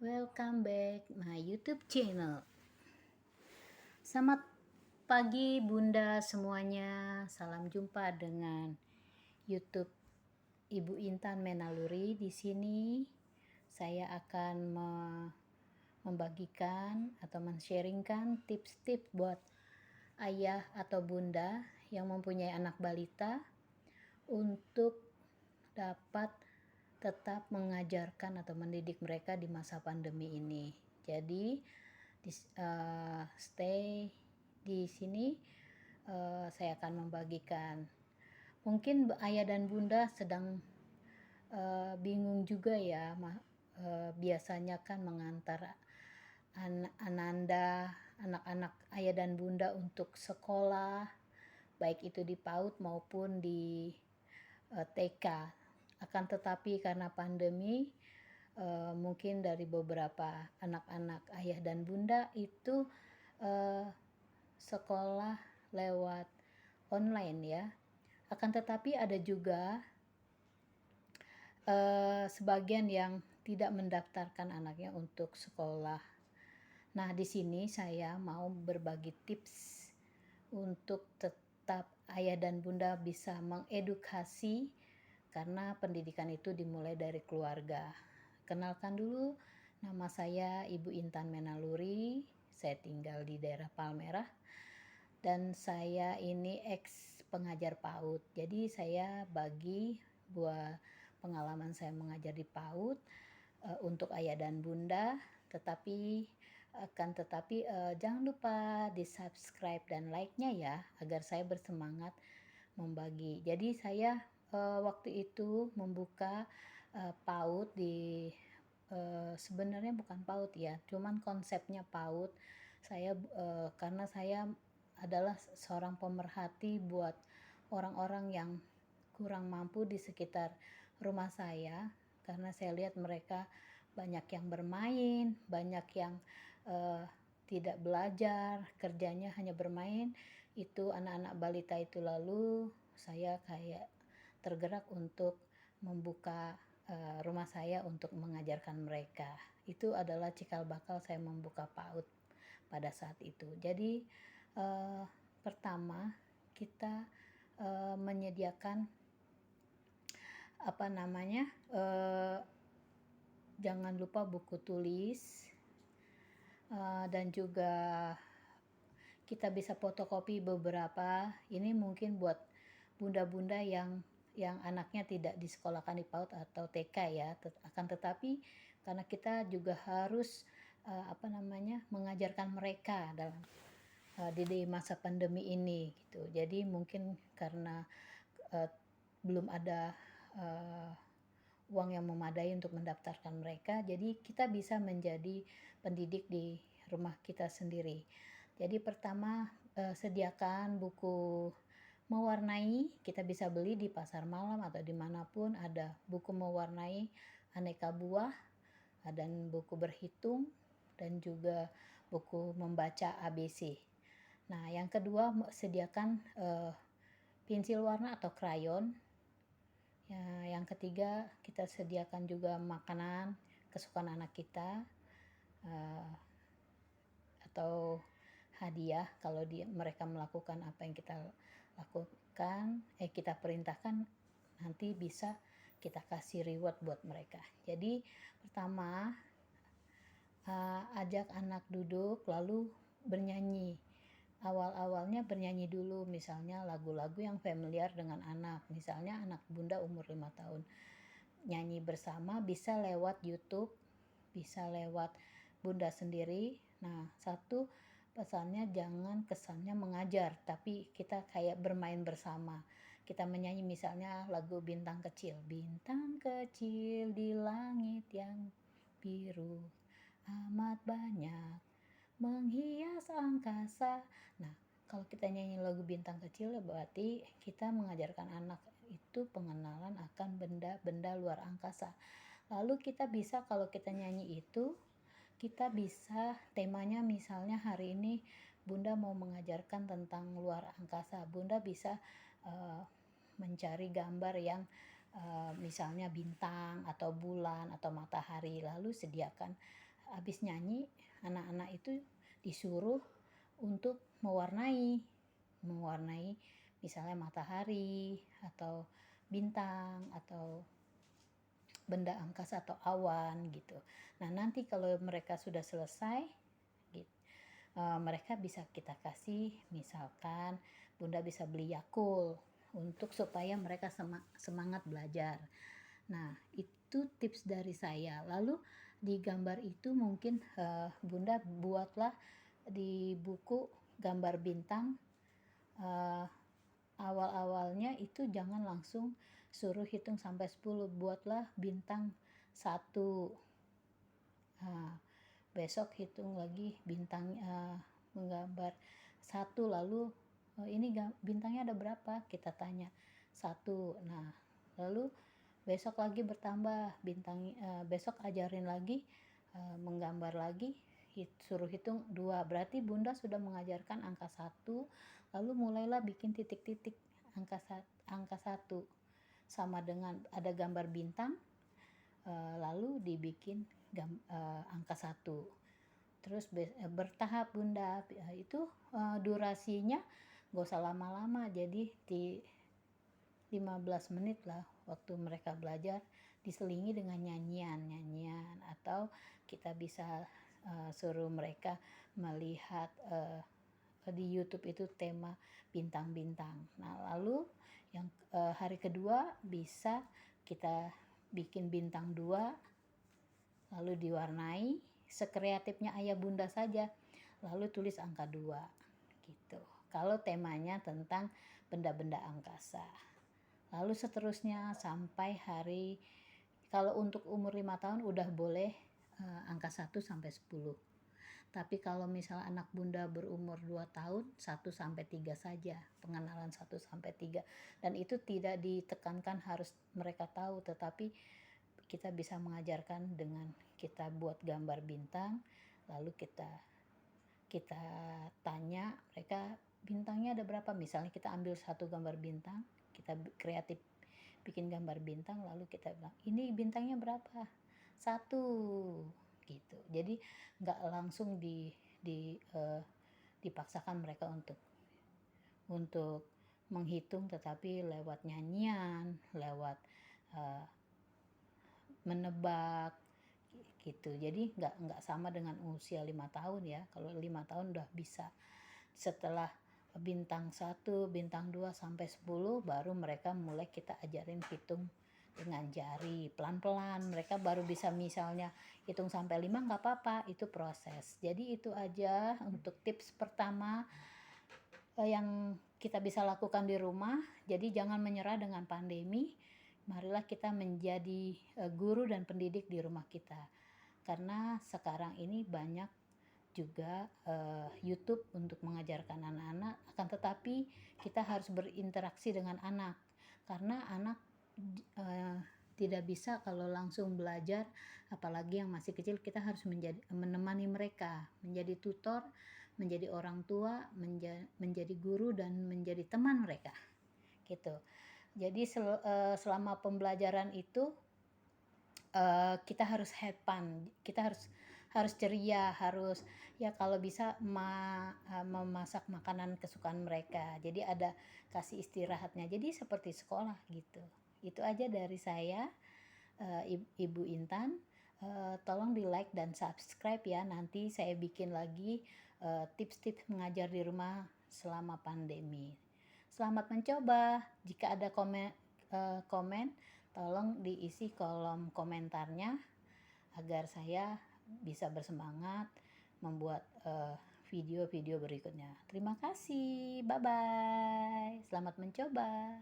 Welcome back my YouTube channel. Selamat pagi Bunda semuanya. Salam jumpa dengan YouTube Ibu Intan Menaluri. Di sini saya akan membagikan atau men-sharingkan tips-tips buat ayah atau bunda yang mempunyai anak balita untuk dapat tetap mengajarkan atau mendidik mereka di masa pandemi ini. Jadi stay di sini, saya akan membagikan. Mungkin ayah dan bunda sedang bingung juga ya, biasanya kan mengantar anak-anak ayah dan bunda untuk sekolah, baik itu di PAUD maupun di TK. Akan tetapi karena pandemi, mungkin dari beberapa anak-anak ayah dan bunda itu sekolah lewat online ya. Akan tetapi ada juga sebagian yang tidak mendaftarkan anaknya untuk sekolah. Nah, di sini saya mau berbagi tips untuk tetap ayah dan bunda bisa mengedukasi, karena pendidikan itu dimulai dari keluarga. Kenalkan dulu, nama saya Ibu Intan Menaluri. Saya tinggal di daerah Palmerah dan saya ini ex pengajar PAUD. Jadi saya bagi buat pengalaman saya mengajar di PAUD untuk ayah dan bunda. Tetapi jangan lupa di subscribe dan like-nya ya, agar saya bersemangat membagi. Jadi saya waktu itu membuka PAUD di sebenarnya bukan PAUD ya, cuman konsepnya PAUD. Saya karena saya adalah seorang pemerhati buat orang-orang yang kurang mampu di sekitar rumah saya, karena saya lihat mereka banyak yang bermain, banyak yang tidak belajar, kerjanya hanya bermain. Itu anak-anak balita itu, lalu saya kayak tergerak untuk membuka rumah saya untuk mengajarkan mereka. Itu adalah cikal bakal saya membuka PAUD pada saat itu. Jadi pertama kita menyediakan jangan lupa buku tulis, dan juga kita bisa fotokopi beberapa. Ini mungkin buat bunda-bunda yang anaknya tidak disekolahkan di PAUD atau TK ya. Akan tetapi karena kita juga harus mengajarkan mereka dalam di masa pandemi ini gitu. Jadi mungkin karena belum ada uang yang memadai untuk mendaftarkan mereka, jadi kita bisa menjadi pendidik di rumah kita sendiri. Jadi pertama, sediakan buku mewarnai. Kita bisa beli di pasar malam atau dimanapun, ada buku mewarnai aneka buah, dan buku berhitung, dan juga buku membaca ABC. Nah, yang kedua, sediakan pensil warna atau krayon. Ya, yang ketiga, kita sediakan juga makanan kesukaan anak kita, atau hadiah kalau mereka melakukan apa yang kita lakukan, kita perintahkan, nanti bisa kita kasih reward buat mereka. Jadi pertama, ajak anak duduk lalu bernyanyi. Awal-awalnya bernyanyi dulu, misalnya lagu-lagu yang familiar dengan anak. Misalnya anak bunda umur 5 tahun. Nyanyi bersama, bisa lewat YouTube, bisa lewat bunda sendiri. Nah, satu pesannya, jangan kesannya mengajar, tapi kita kayak bermain bersama. Kita menyanyi misalnya lagu Bintang Kecil. Bintang kecil di langit yang biru, amat banyak menghias angkasa. Nah, kalau kita nyanyi lagu Bintang Kecil, berarti kita mengajarkan anak itu pengenalan akan benda-benda luar angkasa. Lalu kita bisa, kalau kita nyanyi itu, kita bisa temanya, misalnya hari ini bunda mau mengajarkan tentang luar angkasa. Bunda bisa mencari gambar yang misalnya bintang atau bulan atau matahari, lalu sediakan habis nyanyi anak-anak itu disuruh untuk mewarnai misalnya matahari atau bintang atau benda angkasa atau awan gitu. Nah nanti kalau mereka sudah selesai gitu, mereka bisa kita kasih, misalkan Bunda bisa beli Yakult untuk supaya mereka semangat belajar. Nah itu tips dari saya. Lalu di gambar itu mungkin Bunda buatlah di buku gambar bintang, awal-awalnya itu jangan langsung suruh hitung sampai 10, buatlah bintang 1. Besok hitung lagi bintang, menggambar 1, lalu ini bintangnya ada berapa, kita tanya 1. Nah lalu besok lagi bertambah bintang, besok ajarin lagi, menggambar lagi, suruh hitung 2. Berarti Bunda sudah mengajarkan angka 1, lalu mulailah bikin titik-titik angka 1 sama dengan ada gambar bintang, lalu dibikin angka 1. Terus bertahap Bunda, itu durasinya gak usah lama-lama, jadi di 15 menit lah waktu mereka belajar, diselingi dengan nyanyian atau kita bisa suruh mereka melihat di YouTube itu tema bintang-bintang. Nah lalu yang hari kedua bisa kita bikin bintang 2, lalu diwarnai sekreatifnya ayah bunda saja, lalu tulis angka 2 gitu. Kalau temanya tentang benda-benda angkasa. Lalu seterusnya sampai hari, kalau untuk umur 5 tahun udah boleh angka 1 sampai 10. Tapi kalau misalnya anak bunda berumur 2 tahun, 1 sampai 3 saja, pengenalan 1 sampai 3. Dan itu tidak ditekankan harus mereka tahu, tetapi kita bisa mengajarkan dengan kita buat gambar bintang, lalu kita tanya mereka bintangnya ada berapa. Misalnya kita ambil 1 gambar bintang, kita kreatif bikin gambar bintang, lalu kita bilang ini bintangnya berapa, 1 gitu. Jadi nggak langsung dipaksakan mereka untuk menghitung, tetapi lewat nyanyian, lewat menebak gitu. Jadi nggak sama dengan usia 5 tahun ya. Kalau 5 tahun udah bisa. Setelah bintang 1, bintang 2 sampai 10 baru mereka mulai kita ajarin hitung dengan jari. Pelan-pelan mereka baru bisa, misalnya hitung sampai 5 nggak apa-apa, itu proses. Jadi itu aja untuk tips pertama yang kita bisa lakukan di rumah. Jadi jangan menyerah dengan pandemi. Marilah kita menjadi guru dan pendidik di rumah kita. Karena sekarang ini banyak juga YouTube untuk mengajarkan anak-anak, akan tetapi kita harus berinteraksi dengan anak, karena anak tidak bisa kalau langsung belajar, apalagi yang masih kecil. Kita harus menemani mereka, menjadi tutor, menjadi orang tua, menjadi guru, dan menjadi teman mereka gitu. Jadi selama pembelajaran itu kita harus have fun, kita harus ceria, harus ya kalau bisa memasak makanan kesukaan mereka. Jadi ada kasih istirahatnya. Jadi seperti sekolah gitu. Itu aja dari saya, Ibu Intan. Tolong di like dan subscribe ya. Nanti saya bikin lagi tips-tips mengajar di rumah selama pandemi. Selamat mencoba. Jika ada komen, tolong diisi kolom komentarnya agar saya bisa bersemangat membuat video-video berikutnya. Terima kasih. Bye-bye. Selamat mencoba.